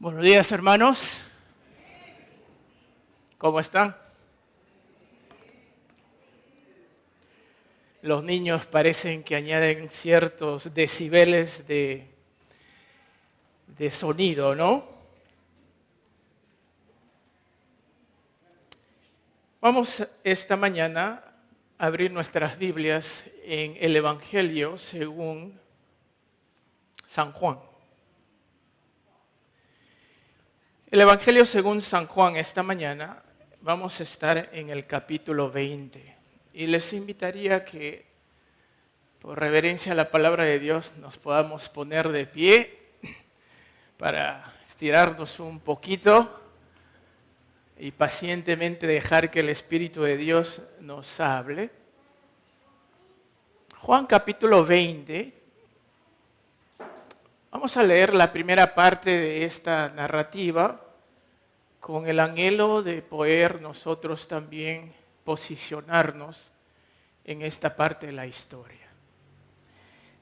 Buenos días, hermanos. ¿Cómo están? Los niños parecen que añaden ciertos decibeles de sonido, ¿no? Vamos esta mañana a abrir nuestras Biblias en el Evangelio según San Juan. El Evangelio según San Juan esta mañana vamos a estar en el capítulo 20 y les invitaría que por reverencia a la palabra de Dios nos podamos poner de pie para estirarnos un poquito y pacientemente dejar que el Espíritu de Dios nos hable. Juan capítulo 20, vamos a leer la primera parte de esta narrativa con el anhelo de poder nosotros también posicionarnos en esta parte de la historia.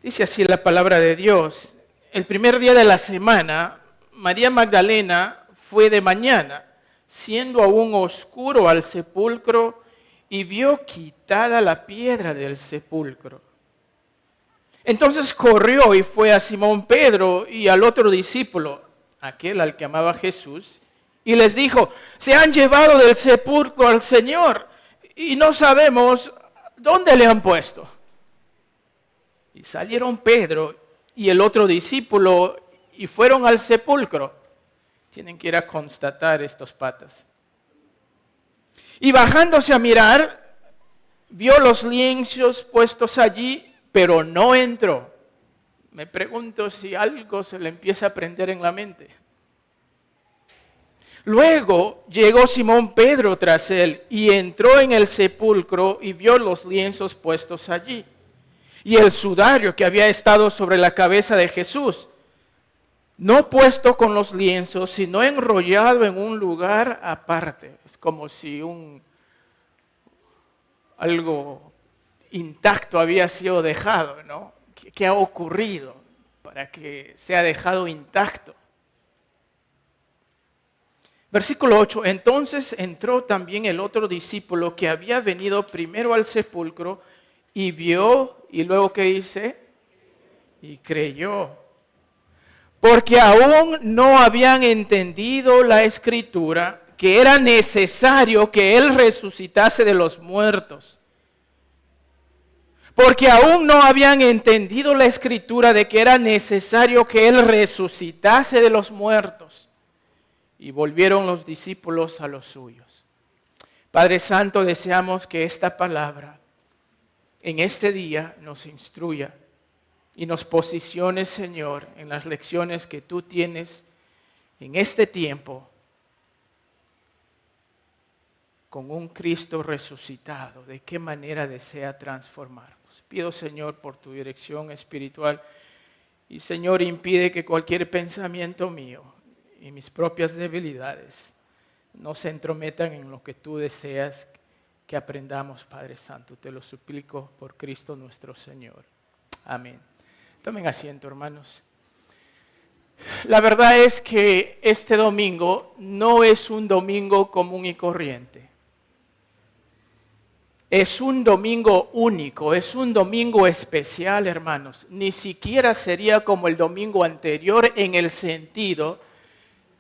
Dice así la palabra de Dios: el primer día de la semana, María Magdalena fue de mañana, siendo aún oscuro, al sepulcro y vio quitada la piedra del sepulcro. Entonces corrió y fue a Simón Pedro y al otro discípulo, aquel al que amaba Jesús, y les dijo: se han llevado del sepulcro al Señor y no sabemos dónde le han puesto. Y salieron Pedro y el otro discípulo y fueron al sepulcro. Tienen que ir a constatar estos patas. Y bajándose a mirar, vio los lienzos puestos allí, pero no entró. Me pregunto si algo se le empieza a prender en la mente. Luego llegó Simón Pedro tras él y entró en el sepulcro y vio los lienzos puestos allí y el sudario que había estado sobre la cabeza de Jesús, no puesto con los lienzos, sino enrollado en un lugar aparte. Es como si algo intacto había sido dejado, ¿no? ¿Qué ha ocurrido para que sea dejado intacto? Versículo 8, entonces entró también el otro discípulo que había venido primero al sepulcro y vio, y luego ¿qué dice? Y creyó. Porque aún no habían entendido la Escritura, que era necesario que Él resucitase de los muertos. Porque aún no habían entendido la Escritura de que era necesario que Él resucitase de los muertos. Y volvieron los discípulos a los suyos. Padre Santo, deseamos que esta palabra en este día nos instruya y nos posicione, Señor, en las lecciones que tú tienes en este tiempo con un Cristo resucitado. ¿De qué manera desea transformarnos? Pido, Señor, por tu dirección espiritual y, Señor, impide que cualquier pensamiento mío y mis propias debilidades no se entrometan en lo que tú deseas que aprendamos, Padre Santo. Te lo suplico por Cristo nuestro Señor. Amén. Tomen asiento, hermanos. La verdad es que este domingo no es un domingo común y corriente. Es un domingo único, es un domingo especial, hermanos. Ni siquiera sería como el domingo anterior en el sentido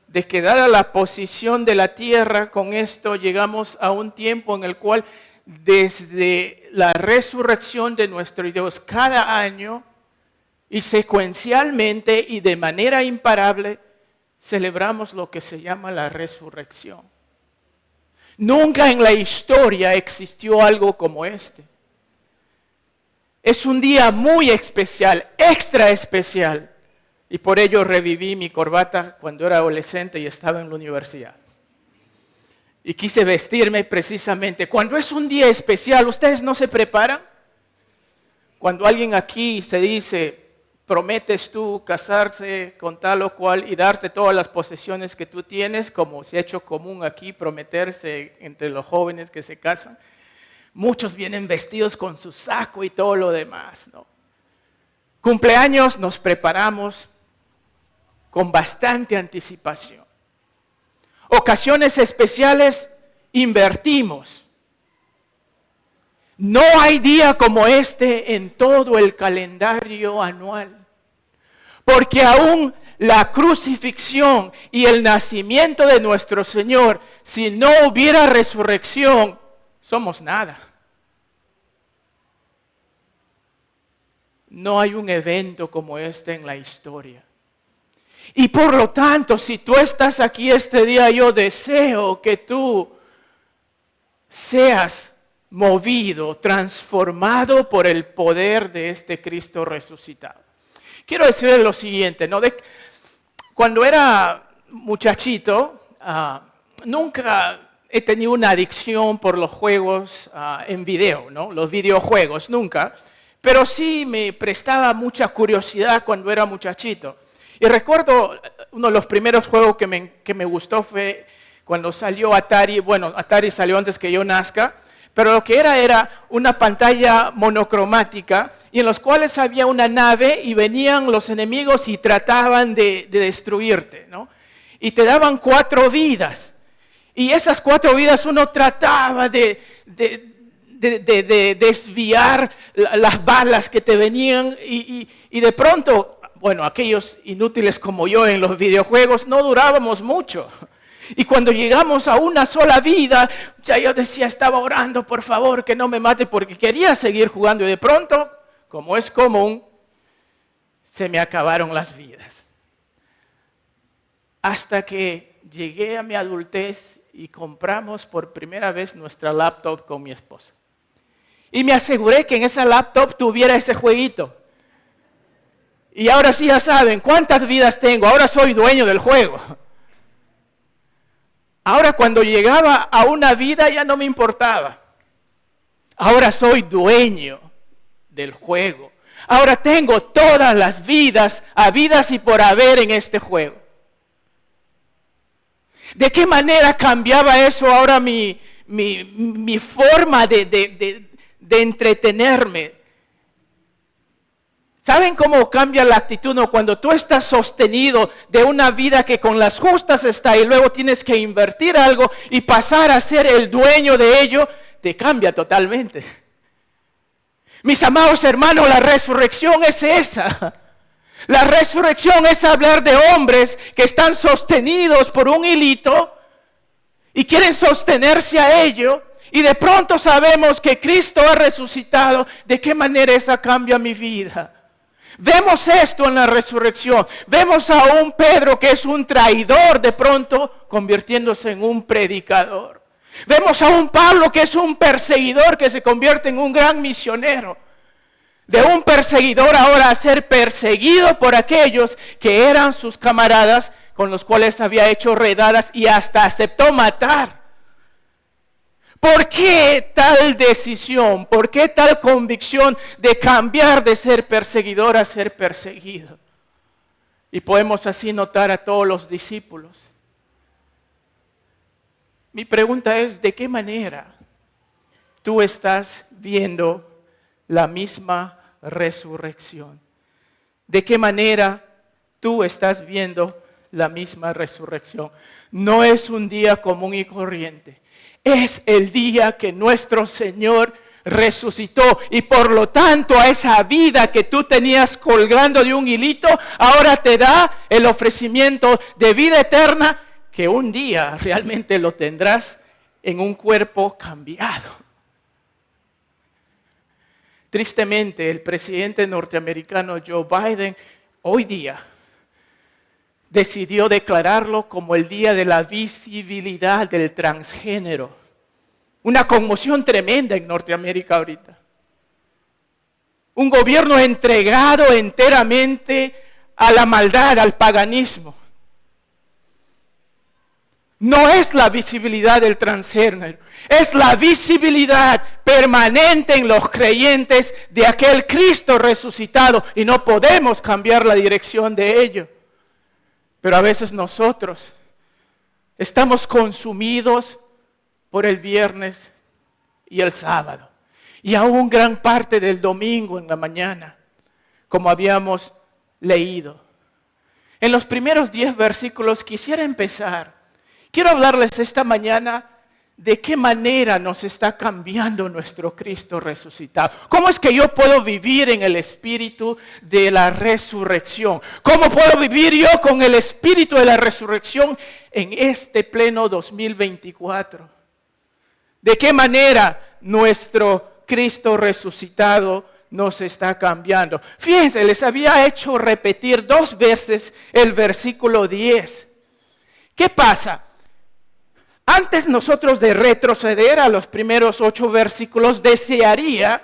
de que dada la posición de la tierra, con esto llegamos a un tiempo en el cual desde la resurrección de nuestro Dios cada año y secuencialmente y de manera imparable celebramos lo que se llama la resurrección. Nunca en la historia existió algo como este. Es un día muy especial, extra especial. Y por ello reviví mi corbata cuando era adolescente y estaba en la universidad. Y quise vestirme precisamente. Cuando es un día especial, ¿ustedes no se preparan? Cuando alguien aquí se dice, prometes tú casarse con tal o cual y darte todas las posesiones que tú tienes, como se ha hecho común aquí prometerse entre los jóvenes que se casan. Muchos vienen vestidos con su saco y todo lo demás, ¿no? Cumpleaños, nos preparamos. con bastante anticipación. Ocasiones especiales, invertimos. No hay día como este en todo el calendario anual. Porque aún la crucifixión y el nacimiento de nuestro Señor, si no hubiera resurrección, somos nada. No hay un evento como este en la historia. Y por lo tanto, si tú estás aquí este día, yo deseo que tú seas movido, transformado por el poder de este Cristo resucitado. Quiero decirles lo siguiente, ¿no? Cuando era muchachito, nunca he tenido una adicción por los juegos en video, ¿no? Los videojuegos, nunca. Pero sí me prestaba mucha curiosidad cuando era muchachito. Y recuerdo uno de los primeros juegos que me gustó fue cuando salió Atari. Bueno, Atari salió antes que yo nazca. Pero lo que era una pantalla monocromática y en los cuales había una nave y venían los enemigos y trataban de destruirte, ¿no? Y te daban 4 vidas. Y esas 4 vidas uno trataba de desviar las balas que te venían y de pronto, bueno, aquellos inútiles como yo en los videojuegos no durábamos mucho. Y cuando llegamos a una sola vida, ya yo decía, estaba orando, por favor, que no me mate, porque quería seguir jugando. Y de pronto, como es común, se me acabaron las vidas. Hasta que llegué a mi adultez y compramos por primera vez nuestra laptop con mi esposa. Y me aseguré que en esa laptop tuviera ese jueguito. Y ahora sí ya saben, ¿cuántas vidas tengo? Ahora soy dueño del juego. Ahora cuando llegaba a una vida ya no me importaba. Ahora soy dueño del juego. Ahora tengo todas las vidas, habidas y por haber en este juego. ¿De qué manera cambiaba eso ahora mi forma de entretenerme? ¿Saben cómo cambia la actitud? No, cuando tú estás sostenido de una vida que con las justas está y luego tienes que invertir algo y pasar a ser el dueño de ello, te cambia totalmente. Mis amados hermanos, la resurrección es esa. La resurrección es hablar de hombres que están sostenidos por un hilito y quieren sostenerse a ello. Y de pronto sabemos que Cristo ha resucitado. ¿De qué manera esa cambia mi vida? Vemos esto en la resurrección. Vemos a un Pedro que es un traidor de pronto convirtiéndose en un predicador. Vemos a un Pablo que es un perseguidor que se convierte en un gran misionero. De un perseguidor ahora a ser perseguido por aquellos que eran sus camaradas con los cuales había hecho redadas y hasta aceptó matar. ¿Por qué tal decisión? ¿Por qué tal convicción de cambiar de ser perseguidor a ser perseguido? Y podemos así notar a todos los discípulos. Mi pregunta es, ¿de qué manera tú estás viendo la misma resurrección? ¿De qué manera tú estás viendo la misma resurrección? No es un día común y corriente. Es el día que nuestro Señor resucitó y por lo tanto a esa vida que tú tenías colgando de un hilito, ahora te da el ofrecimiento de vida eterna que un día realmente lo tendrás en un cuerpo cambiado. Tristemente, el presidente norteamericano Joe Biden hoy día decidió declararlo como el día de la visibilidad del transgénero. Una conmoción tremenda en Norteamérica ahorita. Un gobierno entregado enteramente a la maldad, al paganismo. No es la visibilidad del transgénero, es la visibilidad permanente en los creyentes de aquel Cristo resucitado y no podemos cambiar la dirección de ello. Pero a veces nosotros estamos consumidos por el viernes y el sábado. Y aún gran parte del domingo en la mañana, como habíamos leído. En los primeros 10 versículos quisiera empezar. Quiero hablarles esta mañana de qué manera nos está cambiando nuestro Cristo resucitado. ¿Cómo es que yo puedo vivir en el espíritu de la resurrección? ¿Cómo puedo vivir yo con el espíritu de la resurrección en este pleno 2024? ¿De qué manera nuestro Cristo resucitado nos está cambiando? Fíjense, les había hecho repetir 2 veces el versículo 10. ¿Qué pasa? Antes nosotros de retroceder a los primeros 8 versículos, desearía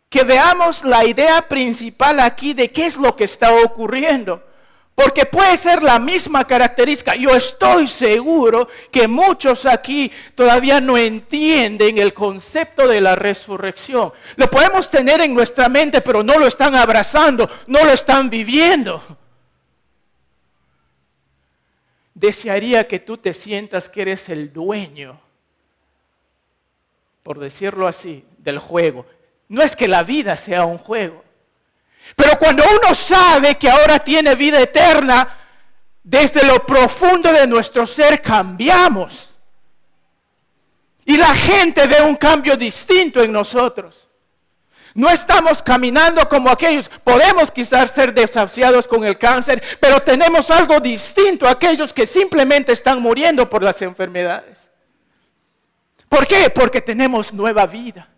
que veamos la idea principal aquí de qué es lo que está ocurriendo. Porque puede ser la misma característica. Yo estoy seguro que muchos aquí todavía no entienden el concepto de la resurrección. Lo podemos tener en nuestra mente, pero no lo están abrazando, no lo están viviendo. Desearía que tú te sientas que eres el dueño, por decirlo así, del juego. No es que la vida sea un juego, pero cuando uno sabe que ahora tiene vida eterna, desde lo profundo de nuestro ser cambiamos. Y la gente ve un cambio distinto en nosotros. No estamos caminando como aquellos. Podemos quizás ser desahuciados con el cáncer, pero tenemos algo distinto a aquellos que simplemente están muriendo por las enfermedades. ¿Por qué? Porque tenemos nueva vida.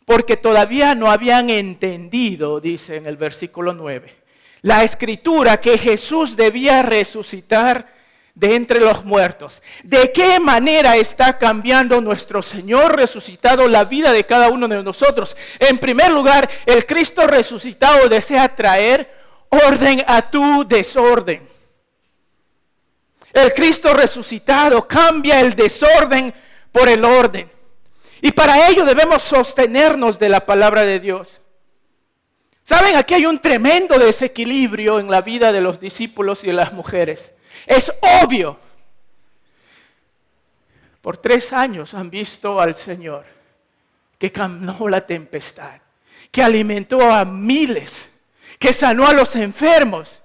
Porque todavía no habían entendido, dice en el versículo 9, la escritura que Jesús debía resucitar de entre los muertos. ¿De qué manera está cambiando nuestro Señor resucitado la vida de cada uno de nosotros? En primer lugar, el Cristo resucitado desea traer orden a tu desorden. El Cristo resucitado cambia el desorden por el orden. Y para ello debemos sostenernos de la palabra de Dios. ¿Saben? Aquí hay un tremendo desequilibrio en la vida de los discípulos y de las mujeres. Es obvio. Por 3 años han visto al Señor que calmó la tempestad, que alimentó a miles, que sanó a los enfermos.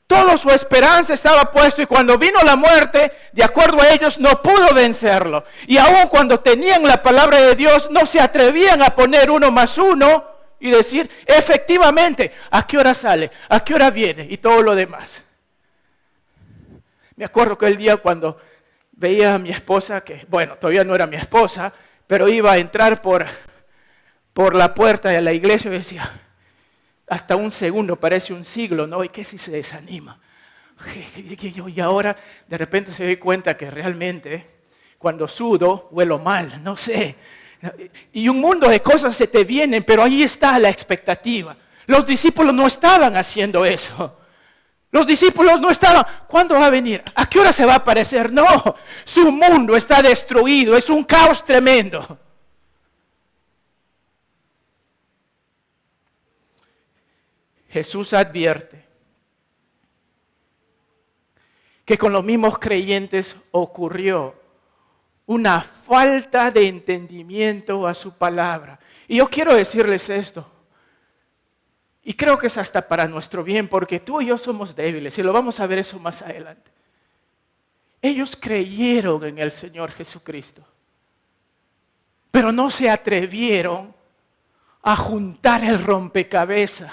Toda su esperanza estaba puesto y cuando vino la muerte, de acuerdo a ellos, no pudo vencerlo. Y aun cuando tenían la palabra de Dios, no se atrevían a poner 1 más 1 y decir, efectivamente, ¿a qué hora sale? ¿A qué hora viene? Y todo lo demás. Me acuerdo que el día cuando veía a mi esposa, que bueno, todavía no era mi esposa, pero iba a entrar por la puerta de la iglesia y decía, hasta un segundo parece un siglo, ¿no? ¿Y qué si se desanima? Y ahora de repente se doy cuenta que realmente cuando sudo huelo mal, no sé. Y un mundo de cosas se te vienen, pero ahí está la expectativa. Los discípulos no estaban haciendo eso. Los discípulos no estaban, ¿cuándo va a venir? ¿A qué hora se va a aparecer? No, su mundo está destruido, es un caos tremendo. Jesús advierte que con los mismos creyentes ocurrió una falta de entendimiento a su palabra. Y yo quiero decirles esto. Y creo que es hasta para nuestro bien, porque tú y yo somos débiles, y lo vamos a ver eso más adelante. Ellos creyeron en el Señor Jesucristo, pero no se atrevieron a juntar el rompecabezas.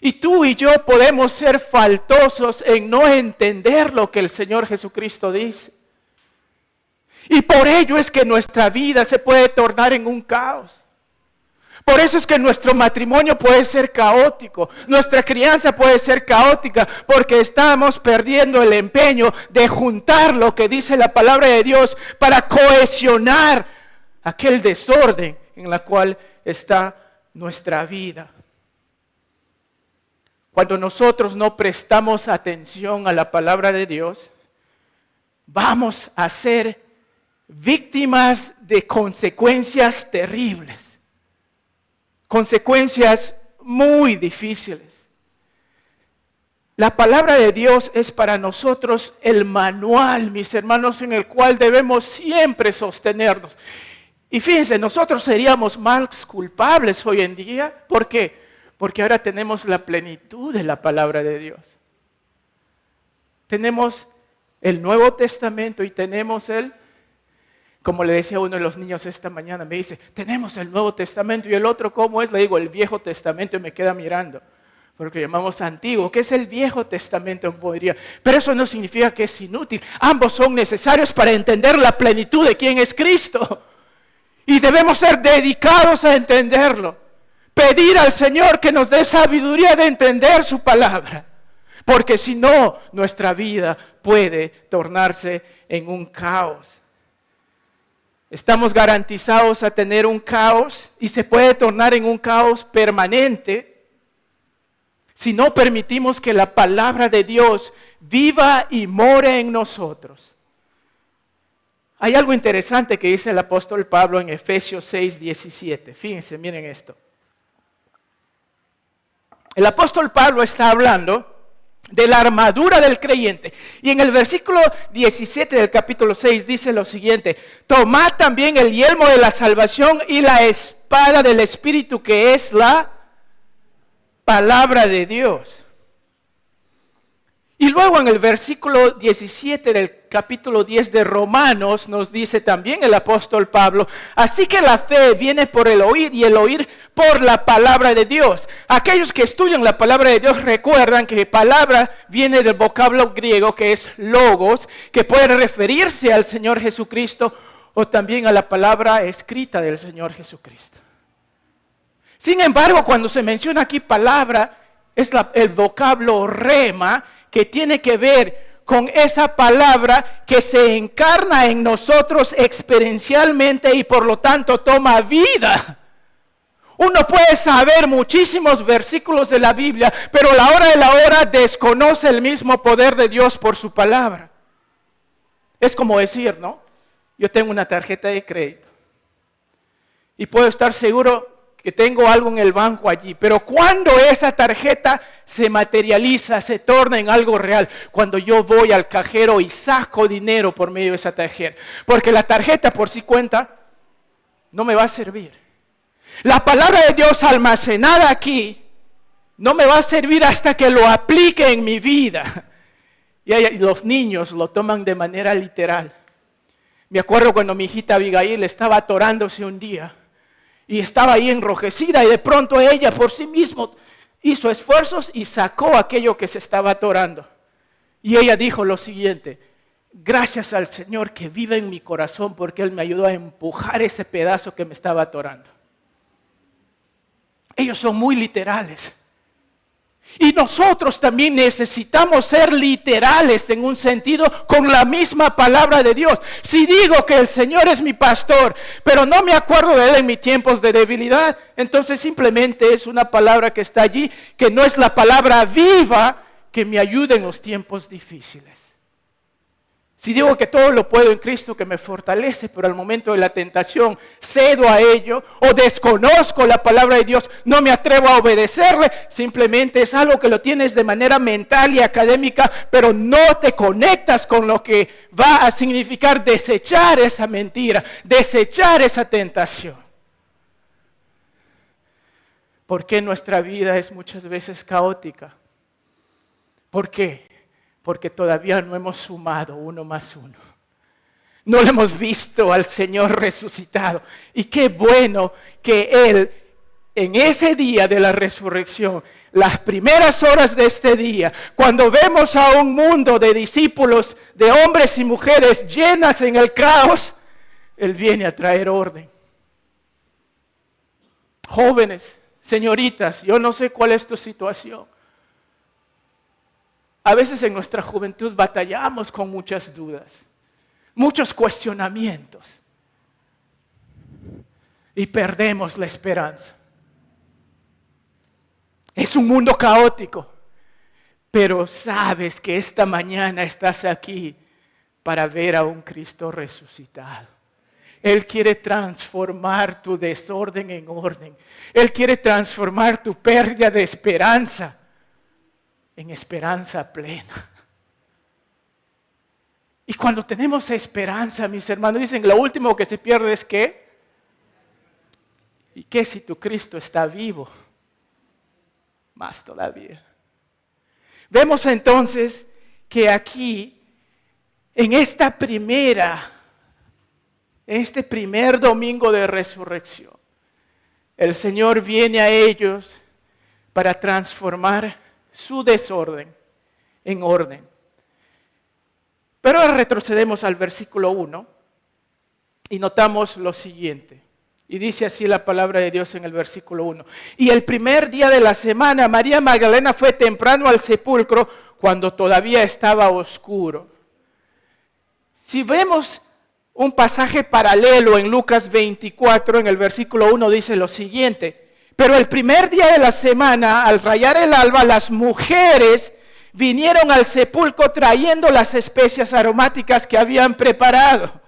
Y tú y yo podemos ser faltosos en no entender lo que el Señor Jesucristo dice. Y por ello es que nuestra vida se puede tornar en un caos. Por eso es que nuestro matrimonio puede ser caótico, nuestra crianza puede ser caótica, porque estamos perdiendo el empeño de juntar lo que dice la palabra de Dios para cohesionar aquel desorden en el cual está nuestra vida. Cuando nosotros no prestamos atención a la palabra de Dios, vamos a ser víctimas de consecuencias terribles. Consecuencias muy difíciles. La palabra de Dios es para nosotros el manual, mis hermanos, en el cual debemos siempre sostenernos. Y fíjense, nosotros seríamos más culpables hoy en día. ¿Por qué? Porque ahora tenemos la plenitud de la palabra de Dios. Tenemos el Nuevo Testamento y tenemos como le decía uno de los niños esta mañana, me dice, tenemos el Nuevo Testamento y el otro, ¿cómo es? Le digo, el Viejo Testamento, y me queda mirando, porque llamamos antiguo. ¿Qué es el Viejo Testamento? Pero eso no significa que es inútil. Ambos son necesarios para entender la plenitud de quién es Cristo. Y debemos ser dedicados a entenderlo. Pedir al Señor que nos dé sabiduría de entender su palabra. Porque si no, nuestra vida puede tornarse en un caos. Estamos garantizados a tener un caos y se puede tornar en un caos permanente si no permitimos que la palabra de Dios viva y more en nosotros. Hay algo interesante que dice el apóstol Pablo en Efesios 6:17. Fíjense, miren esto. El apóstol Pablo está hablando de la armadura del creyente. Y en el versículo 17 del capítulo 6 dice lo siguiente: tomad también el yelmo de la salvación y la espada del Espíritu, que es la palabra de Dios. Y luego en el versículo 17 del capítulo 10 de Romanos nos dice también el apóstol Pablo: así que la fe viene por el oír y el oír por la palabra de Dios. Aquellos que estudian la palabra de Dios recuerdan que palabra viene del vocablo griego que es logos, que puede referirse al Señor Jesucristo o también a la palabra escrita del Señor Jesucristo. Sin embargo, cuando se menciona aquí palabra, es el vocablo rema, que tiene que ver con esa palabra que se encarna en nosotros experiencialmente y por lo tanto toma vida. Uno puede saber muchísimos versículos de la Biblia, pero a la hora de la hora desconoce el mismo poder de Dios por su palabra. Es como decir, ¿no? Yo tengo una tarjeta de crédito y puedo estar seguro que tengo algo en el banco allí, pero cuando esa tarjeta se materializa, se torna en algo real, cuando yo voy al cajero y saco dinero por medio de esa tarjeta, porque la tarjeta por sí cuenta no me va a servir. La palabra de Dios almacenada aquí no me va a servir hasta que lo aplique en mi vida. Y los niños lo toman de manera literal. Me acuerdo cuando mi hijita Abigail estaba atorándose un día y estaba ahí enrojecida y de pronto ella por sí misma hizo esfuerzos y sacó aquello que se estaba atorando. Y ella dijo lo siguiente: gracias al Señor que vive en mi corazón porque Él me ayudó a empujar ese pedazo que me estaba atorando. Ellos son muy literales. Y nosotros también necesitamos ser literales en un sentido con la misma palabra de Dios. Si digo que el Señor es mi pastor, pero no me acuerdo de Él en mis tiempos de debilidad, entonces simplemente es una palabra que está allí, que no es la palabra viva que me ayude en los tiempos difíciles. Si digo que todo lo puedo en Cristo que me fortalece, pero al momento de la tentación cedo a ello o desconozco la palabra de Dios, no me atrevo a obedecerle, simplemente es algo que lo tienes de manera mental y académica, pero no te conectas con lo que va a significar desechar esa mentira, desechar esa tentación. ¿Por qué nuestra vida es muchas veces caótica? ¿Por qué? Porque todavía no hemos sumado 1 más 1. No le hemos visto al Señor resucitado. Y qué bueno que Él, en ese día de la resurrección, las primeras horas de este día, cuando vemos a un mundo de discípulos, de hombres y mujeres llenas en el caos, Él viene a traer orden. Jóvenes, señoritas, yo no sé cuál es tu situación. A veces en nuestra juventud batallamos con muchas dudas, muchos cuestionamientos y perdemos la esperanza. Es un mundo caótico, pero sabes que esta mañana estás aquí para ver a un Cristo resucitado. Él quiere transformar tu desorden en orden. Él quiere transformar tu pérdida de esperanza en esperanza plena. Y cuando tenemos esperanza, mis hermanos, dicen, lo último que se pierde es ¿qué? ¿Y qué si tu Cristo está vivo? Más todavía. Vemos entonces que aquí, en este primer domingo de resurrección, el Señor viene a ellos para transformar su desorden en orden. Pero ahora retrocedemos al versículo 1 y notamos lo siguiente. Y dice así la palabra de Dios en el versículo 1. Y el primer día de la semana, María Magdalena fue temprano al sepulcro cuando todavía estaba oscuro. Si vemos un pasaje paralelo en Lucas 24, en el versículo 1 dice lo siguiente. Pero el primer día de la semana, al rayar el alba, las mujeres vinieron al sepulcro trayendo las especias aromáticas que habían preparado.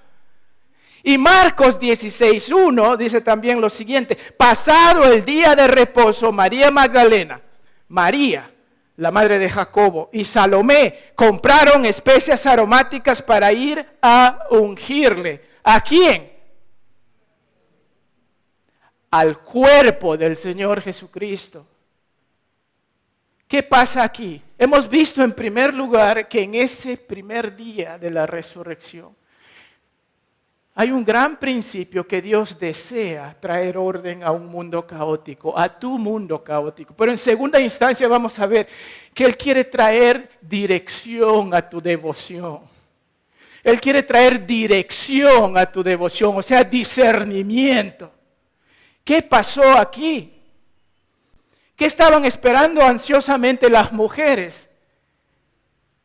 Y Marcos 16:1 dice también lo siguiente: pasado el día de reposo, María Magdalena, María, la madre de Jacobo, y Salomé compraron especias aromáticas para ir a ungirle. ¿A quién? Al cuerpo del Señor Jesucristo. ¿Qué pasa aquí? Hemos visto en primer lugar que en ese primer día de la resurrección hay un gran principio que Dios desea traer orden a un mundo caótico, a tu mundo caótico. Pero en segunda instancia vamos a ver que Él quiere traer dirección a tu devoción. Él quiere traer dirección a tu devoción, o sea, discernimiento. ¿Qué pasó aquí? ¿Qué estaban esperando ansiosamente las mujeres?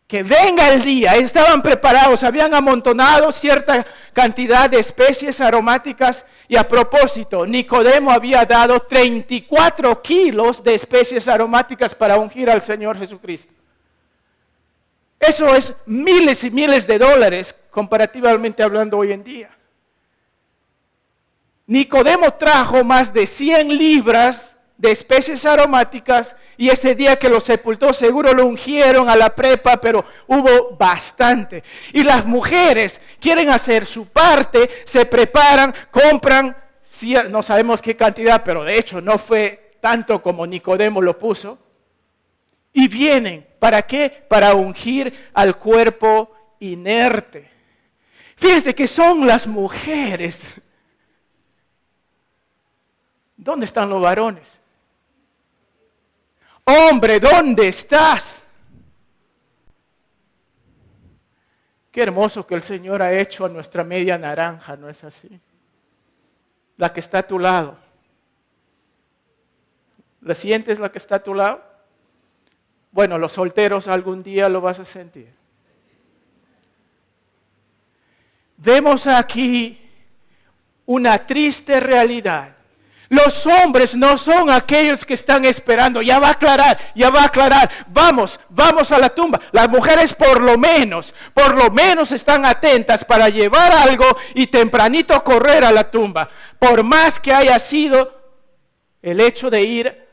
Que venga el día. Estaban preparados, habían amontonado cierta cantidad de especies aromáticas y a propósito, Nicodemo había dado 34 kilos de especies aromáticas para ungir al Señor Jesucristo. Eso es miles y miles de dólares comparativamente hablando hoy en día. Nicodemo trajo más de 100 libras de especies aromáticas y ese día que lo sepultó seguro lo ungieron a la prepa, pero hubo bastante. Y las mujeres quieren hacer su parte, se preparan, compran, no sabemos qué cantidad, pero de hecho no fue tanto como Nicodemo lo puso. Y vienen, ¿para qué? Para ungir al cuerpo inerte. Fíjense que son las mujeres. ¿Dónde están los varones? Hombre, ¿dónde estás? Qué hermoso que el Señor ha hecho a nuestra media naranja, ¿no es así? La que está a tu lado. ¿La sientes la que está a tu lado? Bueno, los solteros algún día lo vas a sentir. Vemos aquí una triste realidad. Los hombres no son aquellos que están esperando, ya va a aclarar, vamos a la tumba. Las mujeres por lo menos están atentas para llevar algo y tempranito correr a la tumba. Por más que haya sido el hecho de ir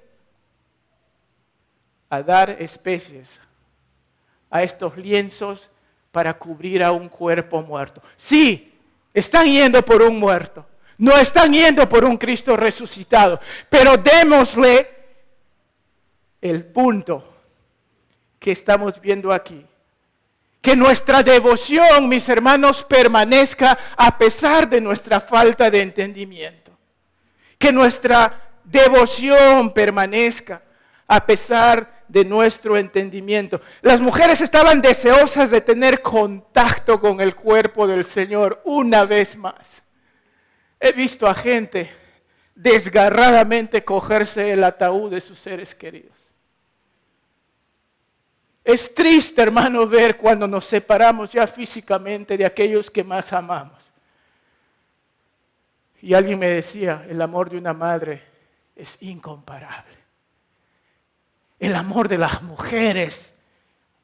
a dar especies a estos lienzos para cubrir a un cuerpo muerto. Sí, están yendo por un muerto. No están yendo por un Cristo resucitado, pero démosle el punto que estamos viendo aquí. Que nuestra devoción, mis hermanos, permanezca a pesar de nuestra falta de entendimiento. Que nuestra devoción permanezca a pesar de nuestro entendimiento. Las mujeres estaban deseosas de tener contacto con el cuerpo del Señor una vez más. He visto a gente desgarradamente cogerse el ataúd de sus seres queridos. Es triste, hermano, ver cuando nos separamos ya físicamente de aquellos que más amamos. Y alguien me decía, el amor de una madre es incomparable. El amor de las mujeres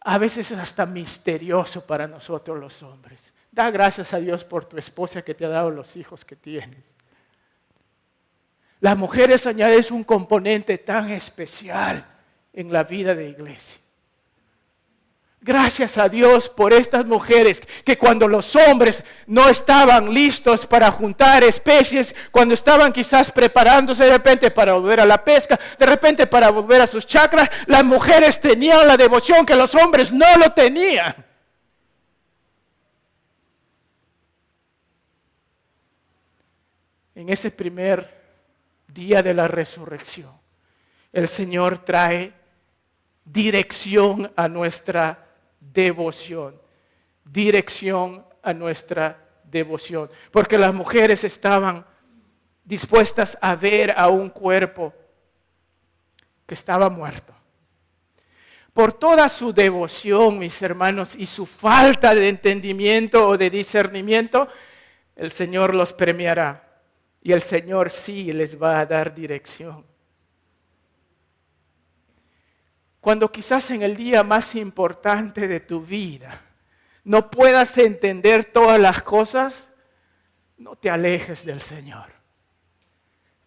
a veces es hasta misterioso para nosotros los hombres. Da gracias a Dios por tu esposa que te ha dado los hijos que tienes. Las mujeres añaden un componente tan especial en la vida de iglesia. Gracias a Dios por estas mujeres que cuando los hombres no estaban listos para juntar especies, cuando estaban quizás preparándose de repente para volver a la pesca, de repente para volver a sus chacras, las mujeres tenían la devoción que los hombres no lo tenían. En ese primer día de la resurrección, el Señor trae dirección a nuestra devoción. Dirección a nuestra devoción. Porque las mujeres estaban dispuestas a ver a un cuerpo que estaba muerto. Por toda su devoción, mis hermanos, y su falta de entendimiento o de discernimiento, el Señor los premiará. Y el Señor sí les va a dar dirección. Cuando quizás en el día más importante de tu vida no puedas entender todas las cosas, no te alejes del Señor.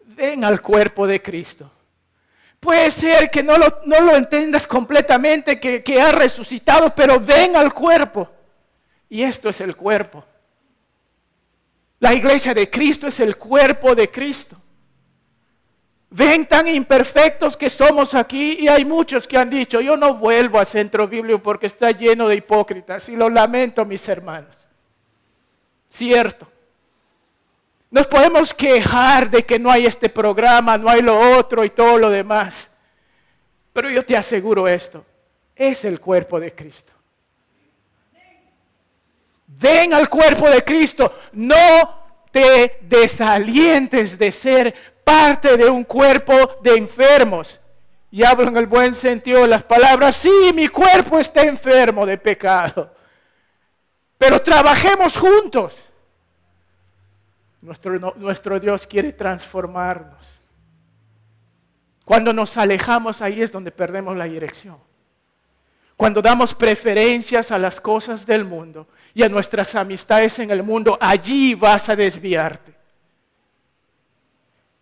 Ven al cuerpo de Cristo. Puede ser que no lo entiendas completamente, que ha resucitado, pero ven al cuerpo. Y esto es el cuerpo. La iglesia de Cristo es el cuerpo de Cristo. Ven tan imperfectos que somos aquí y hay muchos que han dicho, yo no vuelvo a Centro Bíblico porque está lleno de hipócritas y lo lamento, mis hermanos. Cierto. Nos podemos quejar de que no hay este programa, no hay lo otro y todo lo demás. Pero yo te aseguro esto, es el cuerpo de Cristo. Ven al cuerpo de Cristo, no te desalientes de ser parte de un cuerpo de enfermos. Y hablo en el buen sentido de las palabras, sí, mi cuerpo está enfermo de pecado, pero trabajemos juntos. Nuestro Dios quiere transformarnos. Cuando nos alejamos, ahí es donde perdemos la dirección. Cuando damos preferencias a las cosas del mundo y a nuestras amistades en el mundo, allí vas a desviarte.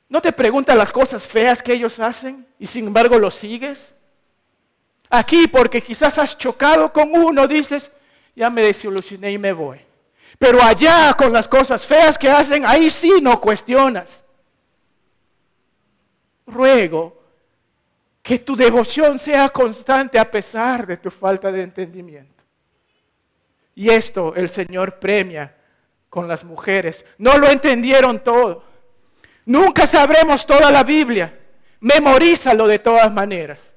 ¿No te preguntas las cosas feas que ellos hacen y sin embargo los sigues? Aquí, porque quizás has chocado con uno, dices, ya me desilusioné y me voy. Pero allá, con las cosas feas que hacen, ahí sí no cuestionas. Ruego que tu devoción sea constante a pesar de tu falta de entendimiento. Y esto el Señor premia con las mujeres. No lo entendieron todo. Nunca sabremos toda la Biblia. Memorízalo de todas maneras.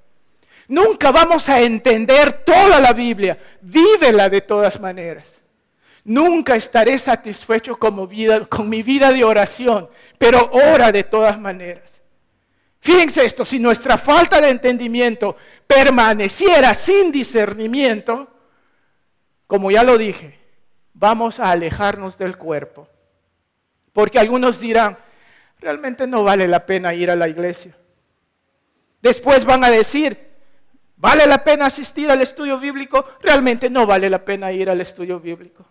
Nunca vamos a entender toda la Biblia. Vívela de todas maneras. Nunca estaré satisfecho con mi vida de oración, pero ora de todas maneras. Fíjense esto, si nuestra falta de entendimiento permaneciera sin discernimiento, como ya lo dije, vamos a alejarnos del cuerpo. Porque algunos dirán, realmente no vale la pena ir a la iglesia. Después van a decir, ¿vale la pena asistir al estudio bíblico? Realmente no vale la pena ir al estudio bíblico.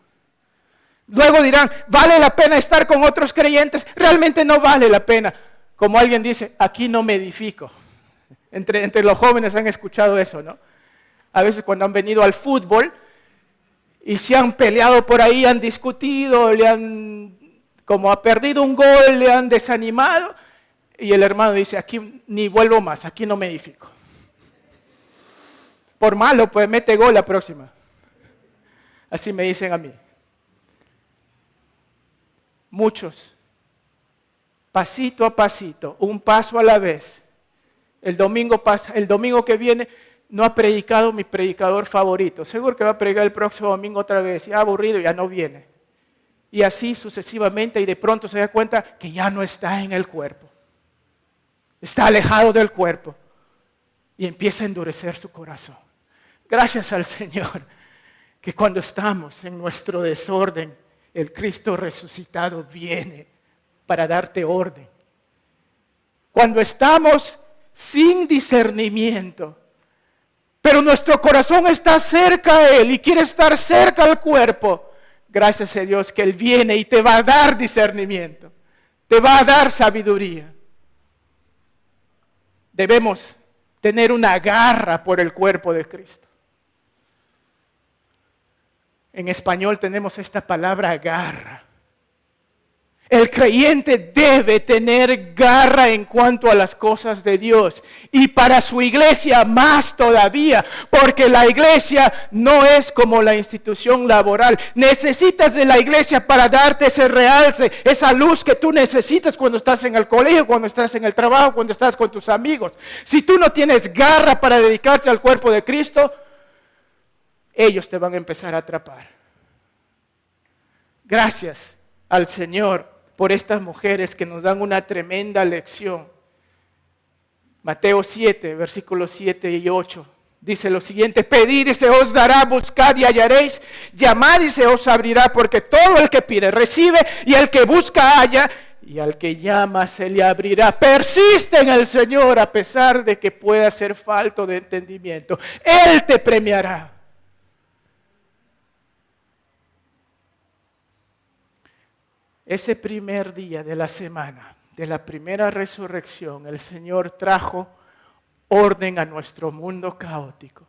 Luego dirán, ¿vale la pena estar con otros creyentes? Realmente no vale la pena. Como alguien dice, aquí no me edifico. Entre los jóvenes han escuchado eso, ¿no? A veces cuando han venido al fútbol y se han peleado por ahí, han discutido, como ha perdido un gol, le han desanimado. Y el hermano dice, aquí ni vuelvo más, aquí no me edifico. Por malo, pues mete gol la próxima. Así me dicen a mí. Muchos, pasito a pasito, un paso a la vez. El domingo que viene no ha predicado mi predicador favorito. Seguro que va a predicar el próximo domingo otra vez. Ya aburrido, ya no viene. Y así sucesivamente y de pronto se da cuenta que ya no está en el cuerpo. Está alejado del cuerpo. Y empieza a endurecer su corazón. Gracias al Señor que cuando estamos en nuestro desorden, el Cristo resucitado viene para darte orden. Cuando estamos sin discernimiento, pero nuestro corazón está cerca a Él y quiere estar cerca al cuerpo, gracias a Dios que Él viene y te va a dar discernimiento, te va a dar sabiduría. Debemos tener una garra por el cuerpo de Cristo. En español tenemos esta palabra garra. El creyente debe tener garra en cuanto a las cosas de Dios. Y para su iglesia más todavía, porque la iglesia no es como la institución laboral. Necesitas de la iglesia para darte ese realce, esa luz que tú necesitas cuando estás en el colegio, cuando estás en el trabajo, cuando estás con tus amigos. Si tú no tienes garra para dedicarte al cuerpo de Cristo, ellos te van a empezar a atrapar. Gracias al Señor por estas mujeres que nos dan una tremenda lección. Mateo 7, versículos 7 y 8, dice lo siguiente: pedid y se os dará, buscad y hallaréis, llamad y se os abrirá, porque todo el que pide recibe, y el que busca halla, y al que llama se le abrirá. Persiste en el Señor a pesar de que pueda ser falto de entendimiento. Él te premiará. Ese primer día de la semana, de la primera resurrección, el Señor trajo orden a nuestro mundo caótico.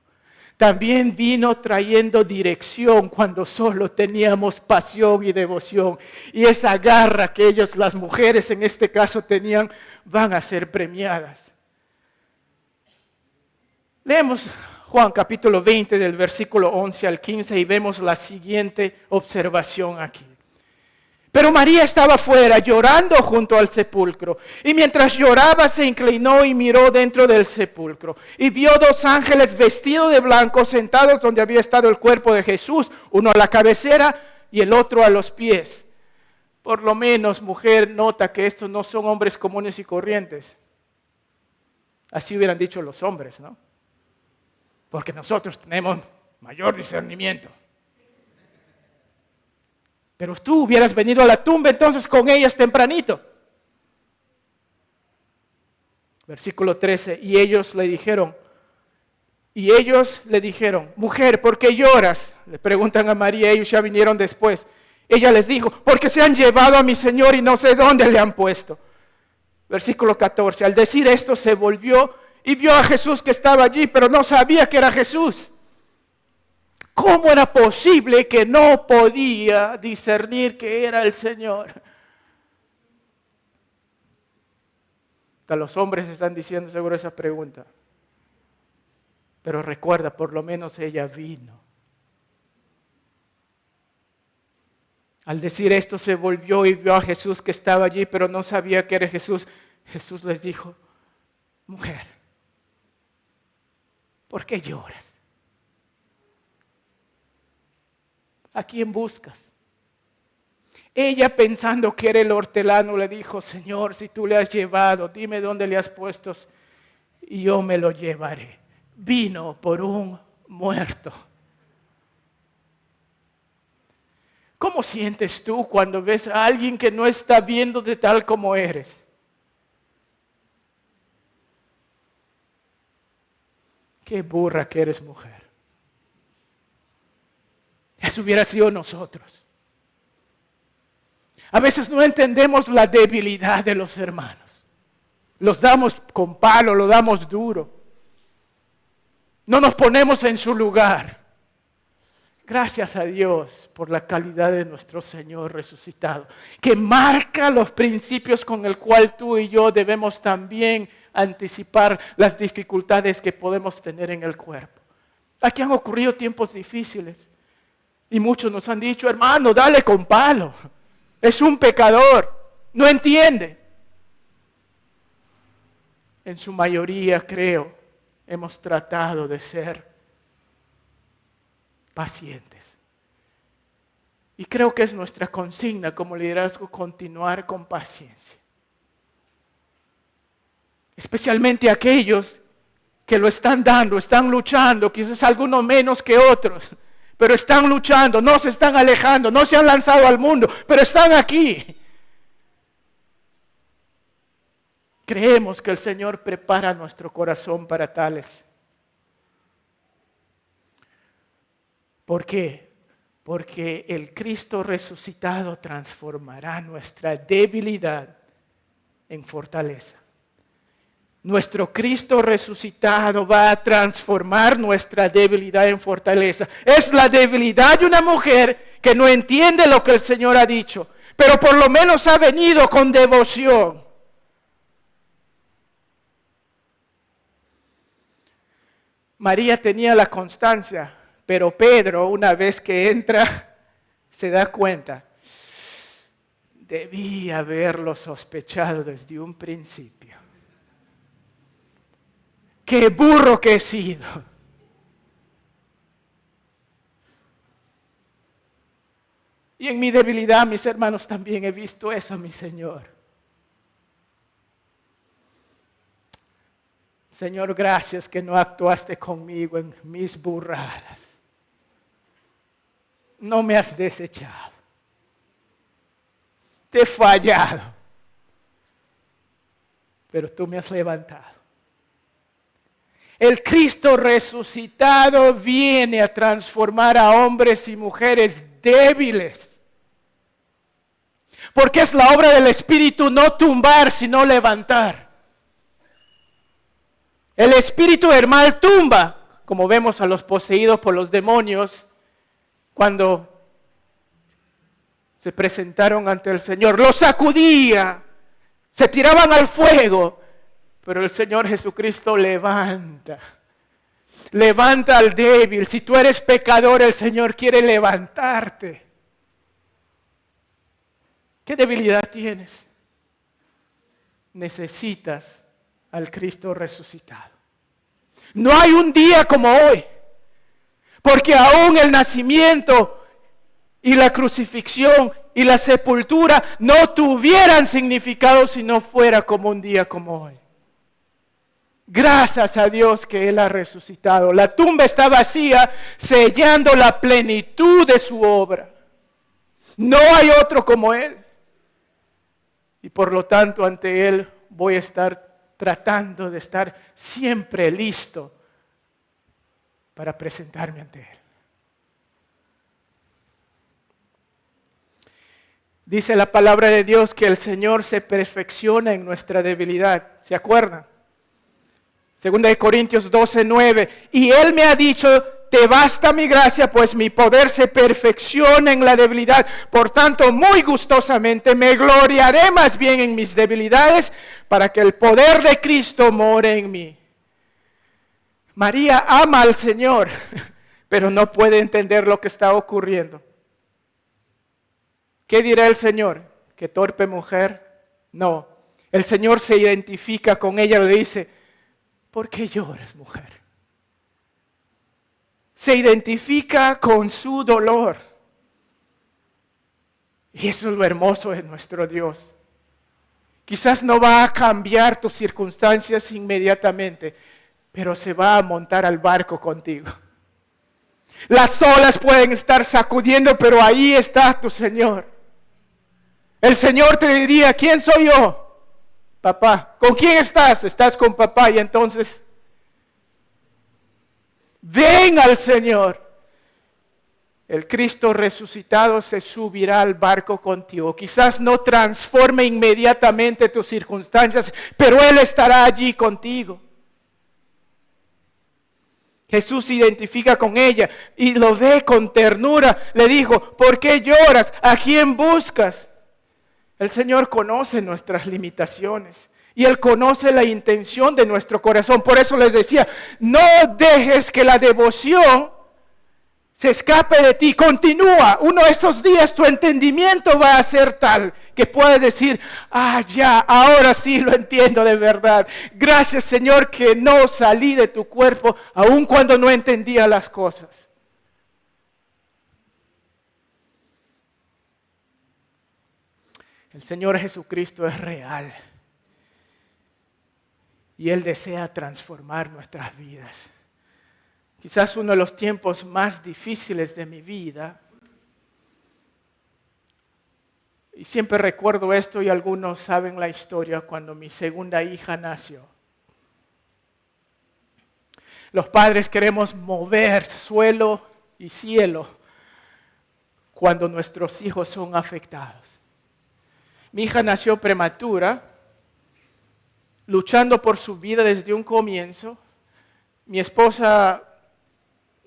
También vino trayendo dirección cuando solo teníamos pasión y devoción. Y esa garra que ellos, las mujeres en este caso, tenían, van a ser premiadas. Leemos Juan capítulo 20 del versículo 11 al 15 y vemos la siguiente observación aquí. Pero María estaba fuera llorando junto al sepulcro, y mientras lloraba se inclinó y miró dentro del sepulcro, y vio dos ángeles vestidos de blanco sentados donde había estado el cuerpo de Jesús, uno a la cabecera y el otro a los pies. Por lo menos, mujer, nota que estos no son hombres comunes y corrientes. Así hubieran dicho los hombres, ¿no? Porque nosotros tenemos mayor discernimiento. Pero tú hubieras venido a la tumba entonces con ellas tempranito. Versículo 13, y ellos le dijeron, mujer, ¿por qué lloras? Le preguntan a María, ellos ya vinieron después. Ella les dijo, porque se han llevado a mi Señor y no sé dónde le han puesto. Versículo 14, al decir esto se volvió y vio a Jesús que estaba allí, pero no sabía que era Jesús. ¿Cómo era posible que no podía discernir que era el Señor? Hasta los hombres están diciendo seguro esa pregunta. Pero recuerda, por lo menos ella vino. Al decir esto se volvió y vio a Jesús que estaba allí, pero no sabía que era Jesús. Jesús les dijo, mujer, ¿por qué lloras? ¿A quién buscas? Ella, pensando que era el hortelano, le dijo, Señor, si tú le has llevado, dime dónde le has puesto y yo me lo llevaré. Vino por un muerto. ¿Cómo sientes tú cuando ves a alguien que no está viéndote tal como eres? Qué burra que eres, mujer. Eso hubiera sido nosotros. A veces no entendemos la debilidad de los hermanos. Los damos con palo, lo damos duro. No nos ponemos en su lugar. Gracias a Dios por la calidad de nuestro Señor resucitado, que marca los principios con el cual tú y yo debemos también anticipar las dificultades que podemos tener en el cuerpo. Aquí han ocurrido tiempos difíciles. Y muchos nos han dicho, hermano, dale con palo. Es un pecador, no entiende. En su mayoría, creo, hemos tratado de ser pacientes. Y creo que es nuestra consigna como liderazgo continuar con paciencia. Especialmente aquellos que lo están dando, están luchando, quizás algunos menos que otros. Pero están luchando, no se están alejando, no se han lanzado al mundo, pero están aquí. Creemos que el Señor prepara nuestro corazón para tales. ¿Por qué? Porque el Cristo resucitado transformará nuestra debilidad en fortaleza. Nuestro Cristo resucitado va a transformar nuestra debilidad en fortaleza. Es la debilidad de una mujer que no entiende lo que el Señor ha dicho, pero por lo menos ha venido con devoción. María tenía la constancia, pero Pedro, una vez que entra, se da cuenta. Debí haberlo sospechado desde un principio. ¡Qué burro que he sido! Y en mi debilidad, mis hermanos, también he visto eso, mi Señor. Señor, gracias que no actuaste conmigo en mis burradas. No me has desechado. Te he fallado. Pero tú me has levantado. El Cristo resucitado viene a transformar a hombres y mujeres débiles. Porque es la obra del Espíritu no tumbar, sino levantar. El espíritu del mal tumba, como vemos a los poseídos por los demonios cuando se presentaron ante el Señor. Los sacudía, se tiraban al fuego. Pero el Señor Jesucristo levanta al débil. Si tú eres pecador, el Señor quiere levantarte. ¿Qué debilidad tienes? Necesitas al Cristo resucitado. No hay un día como hoy, porque aún el nacimiento y la crucifixión y la sepultura no tuvieran significado si no fuera como un día como hoy. Gracias a Dios que Él ha resucitado. La tumba está vacía, sellando la plenitud de su obra. No hay otro como Él. Y por lo tanto, ante Él voy a estar tratando de estar siempre listo para presentarme ante Él. Dice la palabra de Dios que el Señor se perfecciona en nuestra debilidad. ¿Se acuerdan? Segunda de Corintios 12:9. Y Él me ha dicho, te basta mi gracia, pues mi poder se perfecciona en la debilidad. Por tanto, muy gustosamente me gloriaré más bien en mis debilidades, para que el poder de Cristo more en mí. María ama al Señor, pero no puede entender lo que está ocurriendo. ¿Qué dirá el Señor? ¿Qué torpe mujer? No. El Señor se identifica con ella y le dice, ¿por qué lloras, mujer? Se identifica con su dolor. Y eso es lo hermoso de nuestro Dios. Quizás no va a cambiar tus circunstancias inmediatamente, pero se va a montar al barco contigo. Las olas pueden estar sacudiendo, pero ahí está tu Señor. El Señor te diría, ¿quién soy yo? Papá. ¿Con quién estás? Estás con papá. Y entonces, ven al Señor. El Cristo resucitado se subirá al barco contigo. Quizás no transforme inmediatamente tus circunstancias, pero Él estará allí contigo. Jesús se identifica con ella y lo ve con ternura. Le dijo, ¿por qué lloras? ¿A quién buscas? El Señor conoce nuestras limitaciones y Él conoce la intención de nuestro corazón. Por eso les decía, no dejes que la devoción se escape de ti. Continúa. Uno de estos días tu entendimiento va a ser tal que puedes decir, ya, ahora sí lo entiendo de verdad. Gracias, Señor, que no salí de tu cuerpo aun cuando no entendía las cosas. El Señor Jesucristo es real y Él desea transformar nuestras vidas. Quizás uno de los tiempos más difíciles de mi vida, y siempre recuerdo esto y algunos saben la historia, cuando mi segunda hija nació. Los padres queremos mover suelo y cielo cuando nuestros hijos son afectados. Mi hija nació prematura. luchando por su vida desde un comienzo. Mi esposa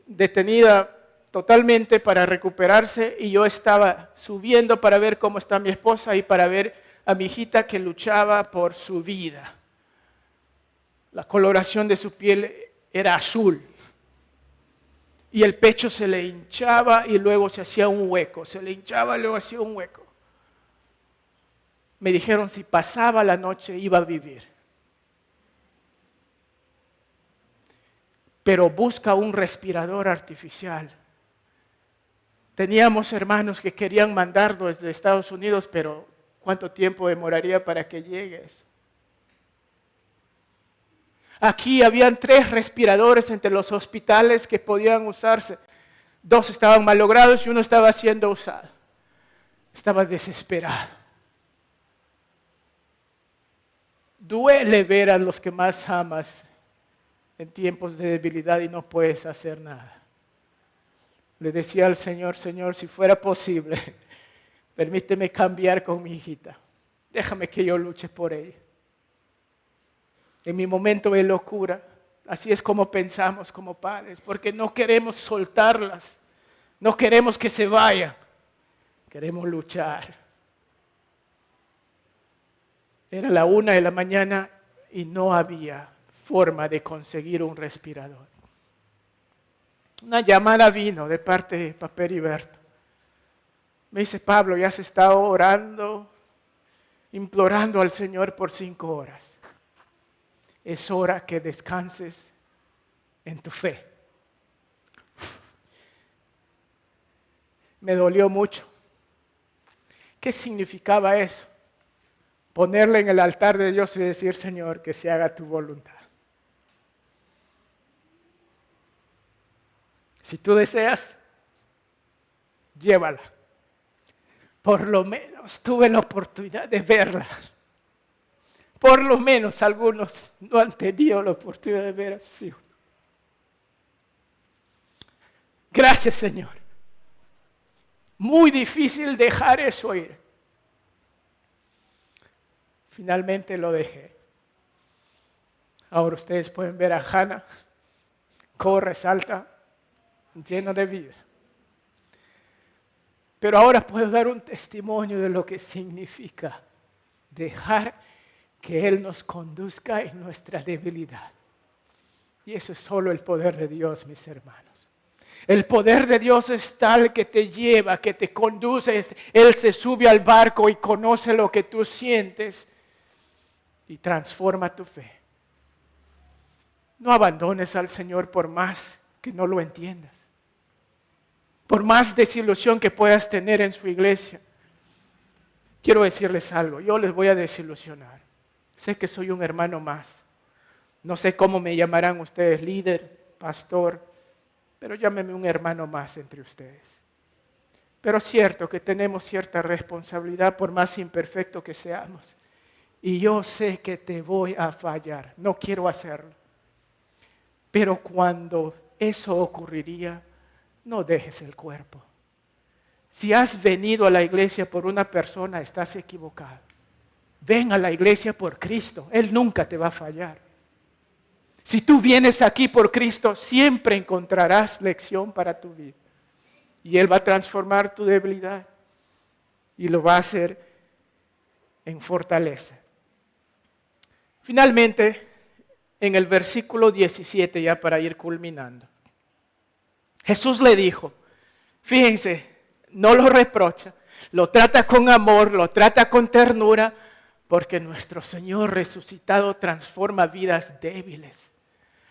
detenida totalmente para recuperarse y yo estaba subiendo para ver cómo está mi esposa y para ver a mi hijita que luchaba por su vida. La coloración de su piel era azul y el pecho se le hinchaba y luego se hacía un hueco, se le hinchaba y luego hacía un hueco. Me dijeron si pasaba la noche iba a vivir. Pero busca un respirador artificial. Teníamos hermanos que querían mandarlo desde Estados Unidos, pero ¿cuánto tiempo demoraría para que llegues? Aquí habían 3 respiradores entre los hospitales que podían usarse. 2 estaban malogrados y 1 estaba siendo usado. Estaba desesperado. Duele ver a los que más amas en tiempos de debilidad y no puedes hacer nada. Le decía al Señor, Señor, si fuera posible, permíteme cambiar con mi hijita. Déjame que yo luche por ella. En mi momento de locura, así es como pensamos como padres, porque no queremos soltarlas, no queremos que se vayan, queremos luchar. Era la 1 de la mañana y no había forma de conseguir un respirador. Una llamada vino de parte de Papá Heriberto. Me dice, Pablo, ya has estado orando, implorando al Señor por 5 horas. Es hora que descanses en tu fe. Me dolió mucho. ¿Qué significaba eso? Ponerle en el altar de Dios y decir, Señor, que se haga tu voluntad. Si tú deseas, llévala. Por lo menos tuve la oportunidad de verla. Por lo menos algunos no han tenido la oportunidad de ver a sus hijos. Gracias, Señor. Muy difícil dejar eso ir. Finalmente lo dejé. Ahora ustedes pueden ver a Hannah, corre, salta, lleno de vida. Pero ahora puedo dar un testimonio de lo que significa dejar que Él nos conduzca en nuestra debilidad. Y eso es solo el poder de Dios, mis hermanos. El poder de Dios es tal que te lleva, que te conduce. Él se sube al barco y conoce lo que tú sientes y transforma tu fe. No abandones al Señor por más que no lo entiendas. Por más desilusión que puedas tener en su iglesia. Quiero decirles algo, yo les voy a desilusionar. Sé que soy un hermano más. No sé cómo me llamarán ustedes, líder, pastor, pero llámeme un hermano más entre ustedes. Pero es cierto que tenemos cierta responsabilidad por más imperfecto que seamos. Y yo sé que te voy a fallar, no quiero hacerlo. Pero cuando eso ocurriría, no dejes el cuerpo. Si has venido a la iglesia por una persona, estás equivocado. Ven a la iglesia por Cristo, Él nunca te va a fallar. Si tú vienes aquí por Cristo, siempre encontrarás lección para tu vida. Y Él va a transformar tu debilidad y lo va a hacer en fortaleza. Finalmente, en el versículo 17, ya para ir culminando, Jesús le dijo, fíjense, no lo reprocha, lo trata con amor, lo trata con ternura, porque nuestro Señor resucitado transforma vidas débiles,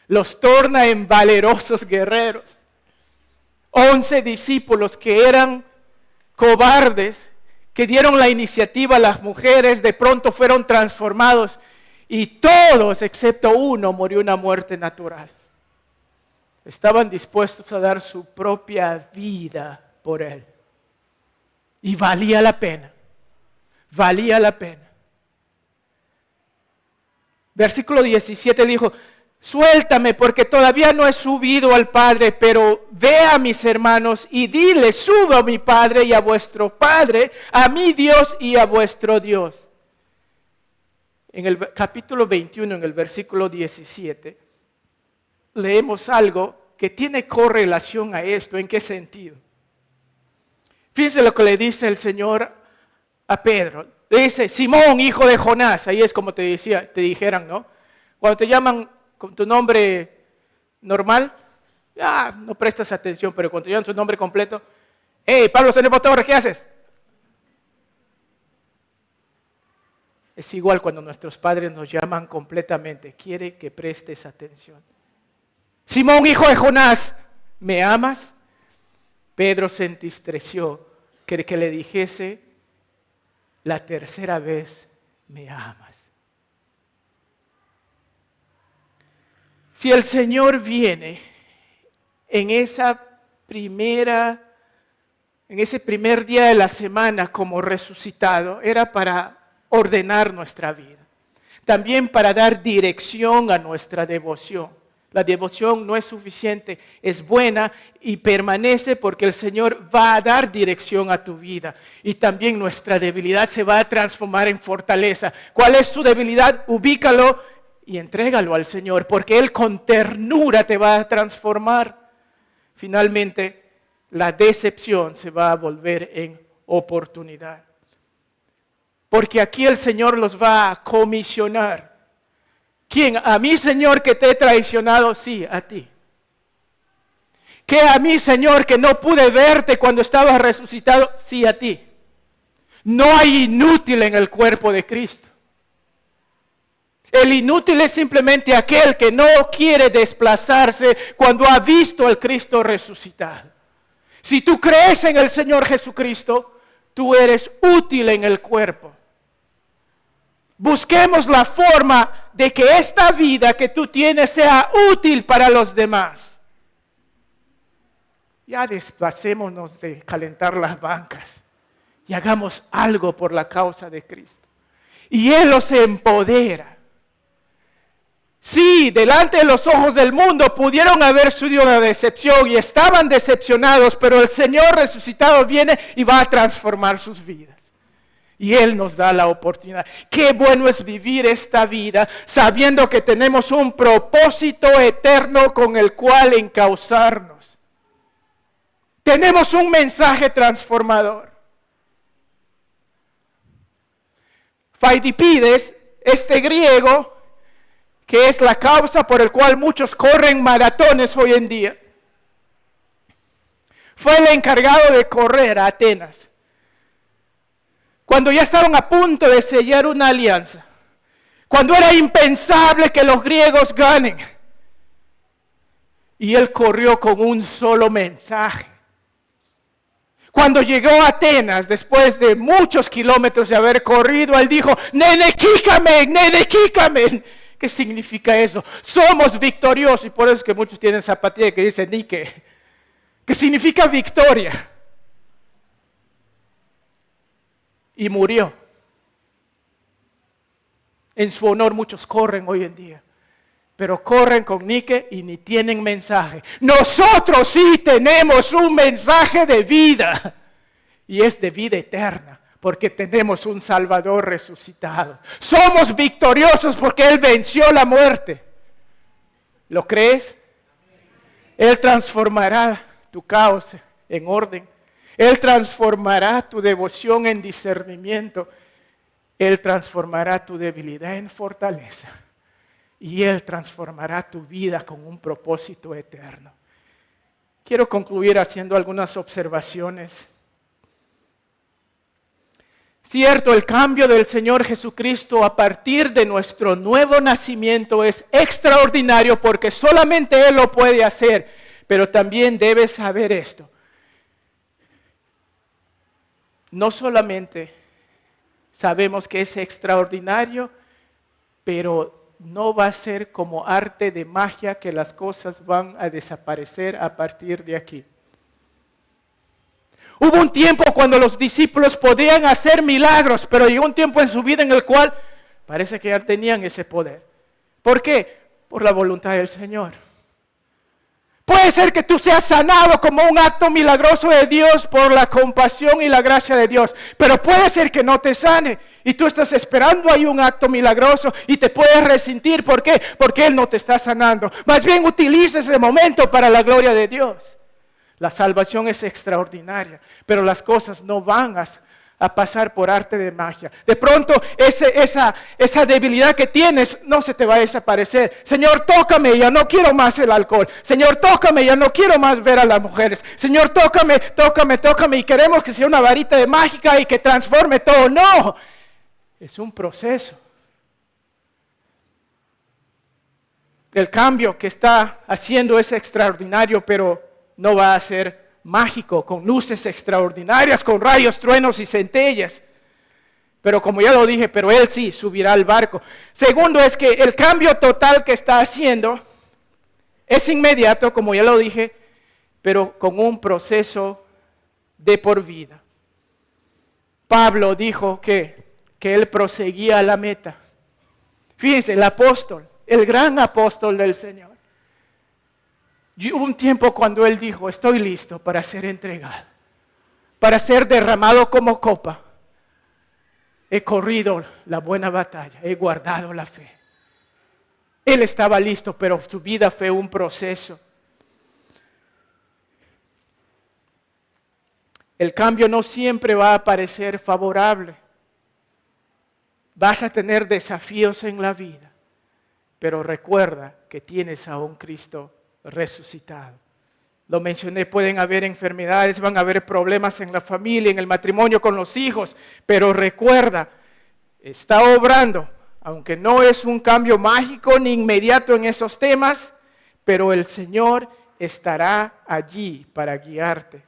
los torna en valerosos guerreros. 11 discípulos que eran cobardes, que dieron la iniciativa a las mujeres, de pronto fueron transformados y todos, excepto uno, murió una muerte natural. Estaban dispuestos a dar su propia vida por Él. Y valía la pena. Valía la pena. Versículo 17 dijo, suéltame porque todavía no he subido al Padre, pero ve a mis hermanos y dile, subo a mi Padre y a vuestro Padre, a mi Dios y a vuestro Dios. en el capítulo 21, en el versículo 17, leemos algo que tiene correlación a esto. ¿En qué sentido? Fíjense lo que le dice el Señor a Pedro. Le dice, Simón, hijo de Jonás. Ahí es como te dijeran, ¿no? Cuando te llaman con tu nombre normal, no prestas atención, pero cuando te llaman tu nombre completo, hey, Pablo Cenepo Torres, ¿qué haces? Es igual cuando nuestros padres nos llaman completamente. Quiere que prestes atención. Simón, hijo de Jonás, ¿me amas? Pedro se entristeció que le dijese la tercera vez, ¿me amas? Si el Señor viene en ese primer día de la semana como resucitado, era para ordenar nuestra vida. También para dar dirección a nuestra devoción. La devoción no es suficiente, es buena y permanece porque el Señor va a dar dirección a tu vida. Y también nuestra debilidad se va a transformar en fortaleza. ¿Cuál es tu debilidad? Ubícalo y entrégalo al Señor, porque Él con ternura te va a transformar. Finalmente, la decepción se va a volver en oportunidad. Porque aquí el Señor los va a comisionar. ¿Quién? A mí, Señor, que te he traicionado, sí, a ti. ¿Qué a mí, Señor, que no pude verte cuando estabas resucitado? Sí, a ti. No hay inútil en el cuerpo de Cristo. El inútil es simplemente aquel que no quiere desplazarse cuando ha visto al Cristo resucitado. Si tú crees en el Señor Jesucristo, tú eres útil en el cuerpo. Busquemos la forma de que esta vida que tú tienes sea útil para los demás. Ya desplacémonos de calentar las bancas y hagamos algo por la causa de Cristo. Y Él los empodera. Sí, delante de los ojos del mundo pudieron haber sido una decepción y estaban decepcionados, pero el Señor resucitado viene y va a transformar sus vidas. Y Él nos da la oportunidad. Qué bueno es vivir esta vida sabiendo que tenemos un propósito eterno con el cual encauzarnos. Tenemos un mensaje transformador. Pheidippides, este griego, que es la causa por la cual muchos corren maratones hoy en día, fue el encargado de correr a Atenas. Cuando ya estaban a punto de sellar una alianza, cuando era impensable que los griegos ganen, y él corrió con un solo mensaje. Cuando llegó a Atenas, después de muchos kilómetros de haber corrido, él dijo, Nene Kikamen. ¿Qué significa eso? Somos victoriosos, y por eso es que muchos tienen zapatillas que dicen Nike, que significa victoria. Y murió. En su honor muchos corren hoy en día, pero corren con Nike y ni tienen mensaje. Nosotros sí tenemos un mensaje de vida, y es de vida eterna, porque tenemos un Salvador resucitado. Somos victoriosos porque Él venció la muerte. ¿Lo crees? Él transformará tu caos en orden. Él transformará tu devoción en discernimiento. Él transformará tu debilidad en fortaleza. Y Él transformará tu vida con un propósito eterno. Quiero concluir haciendo algunas observaciones. Cierto, el cambio del Señor Jesucristo a partir de nuestro nuevo nacimiento es extraordinario porque solamente Él lo puede hacer. Pero también debes saber esto. No solamente sabemos que es extraordinario, pero no va a ser como arte de magia que las cosas van a desaparecer a partir de aquí. Hubo un tiempo cuando los discípulos podían hacer milagros, pero llegó un tiempo en su vida en el cual parece que ya tenían ese poder. ¿Por qué? Por la voluntad del Señor. Puede ser que tú seas sanado como un acto milagroso de Dios por la compasión y la gracia de Dios. Pero puede ser que no te sane. Y tú estás esperando ahí un acto milagroso y te puedes resentir. ¿Por qué? Porque Él no te está sanando. Más bien utiliza ese momento para la gloria de Dios. La salvación es extraordinaria, pero las cosas no van a pasar por arte de magia. De pronto esa debilidad que tienes no se te va a desaparecer. Señor, tócame, ya no quiero más el alcohol. Señor, tócame, ya no quiero más ver a las mujeres. Señor, tócame, tócame, tócame. Y queremos que sea una varita de mágica y que transforme todo. No, es un proceso. El cambio que está haciendo es extraordinario, pero no va a ser mágico, con luces extraordinarias, con rayos, truenos y centellas. Pero como ya lo dije, pero Él sí subirá al barco. Segundo es que el cambio total que está haciendo es inmediato, como ya lo dije, pero con un proceso de por vida. Pablo dijo que él proseguía a la meta. Fíjense, el apóstol, el gran apóstol del Señor. Hubo un tiempo cuando él dijo, estoy listo para ser entregado, para ser derramado como copa. He corrido la buena batalla, he guardado la fe. Él estaba listo, pero su vida fue un proceso. El cambio no siempre va a parecer favorable. Vas a tener desafíos en la vida, pero recuerda que tienes a un Cristo resucitado. Lo mencioné, pueden haber enfermedades, van a haber problemas en la familia, en el matrimonio, con los hijos, pero recuerda, está obrando, aunque no es un cambio mágico ni inmediato en esos temas, pero el Señor estará allí para guiarte,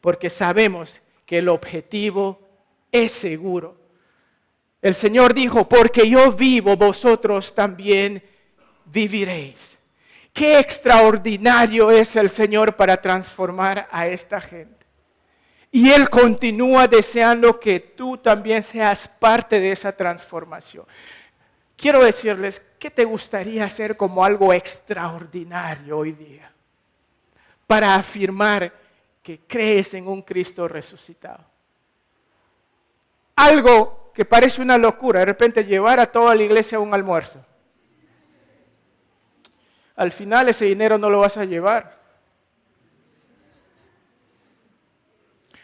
porque sabemos que el objetivo es seguro. El Señor dijo, porque yo vivo, vosotros también viviréis. Qué extraordinario es el Señor para transformar a esta gente. Y Él continúa deseando que tú también seas parte de esa transformación. Quiero decirles, ¿qué te gustaría hacer como algo extraordinario hoy día? Para afirmar que crees en un Cristo resucitado. Algo que parece una locura, de repente llevar a toda la iglesia a un almuerzo. Al final ese dinero no lo vas a llevar.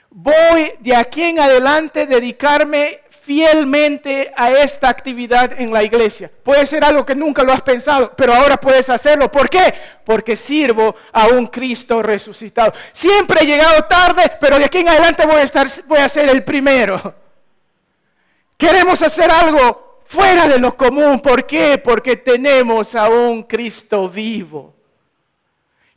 Voy de aquí en adelante a dedicarme fielmente a esta actividad en la iglesia. Puede ser algo que nunca lo has pensado, pero ahora puedes hacerlo. ¿Por qué? Porque sirvo a un Cristo resucitado. Siempre he llegado tarde, pero de aquí en adelante voy a ser el primero. Queremos hacer algo fuera de lo común. ¿Por qué? Porque tenemos a un Cristo vivo.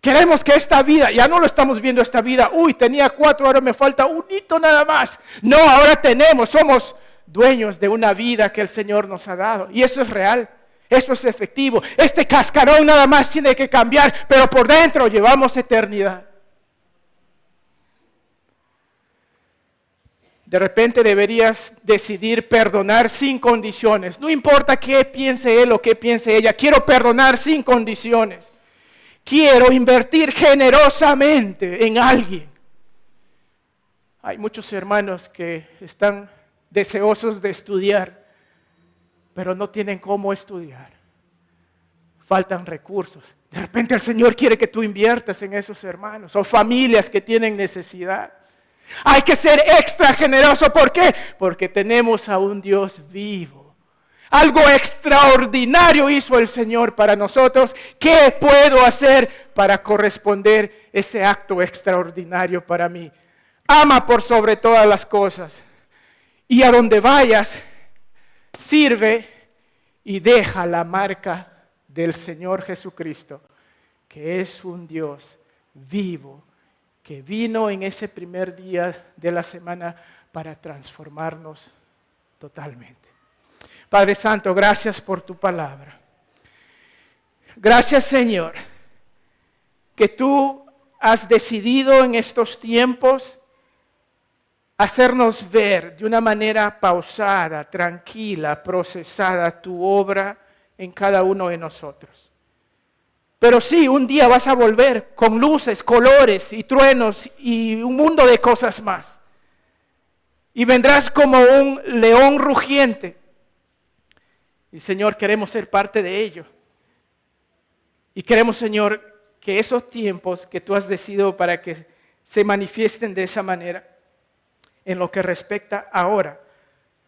Queremos que esta vida, ya no lo estamos viendo esta vida, tenía 4, ahora me falta un hito nada más. No, ahora somos dueños de una vida que el Señor nos ha dado. Y eso es real, eso es efectivo. Este cascarón nada más tiene que cambiar, pero por dentro llevamos eternidad. De repente deberías decidir perdonar sin condiciones. No importa qué piense él o qué piense ella. Quiero perdonar sin condiciones. Quiero invertir generosamente en alguien. Hay muchos hermanos que están deseosos de estudiar, pero no tienen cómo estudiar. Faltan recursos. De repente el Señor quiere que tú inviertas en esos hermanos o familias que tienen necesidad. Hay que ser extra generoso. ¿Por qué? Porque tenemos a un Dios vivo. Algo extraordinario hizo el Señor para nosotros. ¿Qué puedo hacer para corresponder ese acto extraordinario para mí? Ama por sobre todas las cosas. Y a donde vayas, sirve y deja la marca del Señor Jesucristo, que es un Dios vivo, que vino en ese primer día de la semana para transformarnos totalmente. Padre Santo, gracias por tu palabra. Gracias, Señor, que tú has decidido en estos tiempos hacernos ver de una manera pausada, tranquila, procesada tu obra en cada uno de nosotros. Pero sí, un día vas a volver con luces, colores y truenos y un mundo de cosas más. Y vendrás como un león rugiente. Y Señor, queremos ser parte de ello. Y queremos, Señor, que esos tiempos que tú has decidido para que se manifiesten de esa manera, en lo que respecta ahora,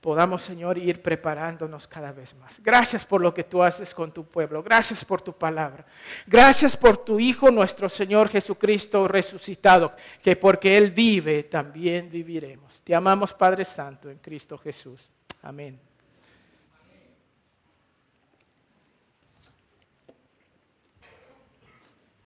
podamos, Señor, ir preparándonos cada vez más. Gracias por lo que tú haces con tu pueblo. Gracias por tu palabra. Gracias por tu Hijo, nuestro Señor Jesucristo resucitado, que porque Él vive, también viviremos. Te amamos, Padre Santo, en Cristo Jesús. Amén.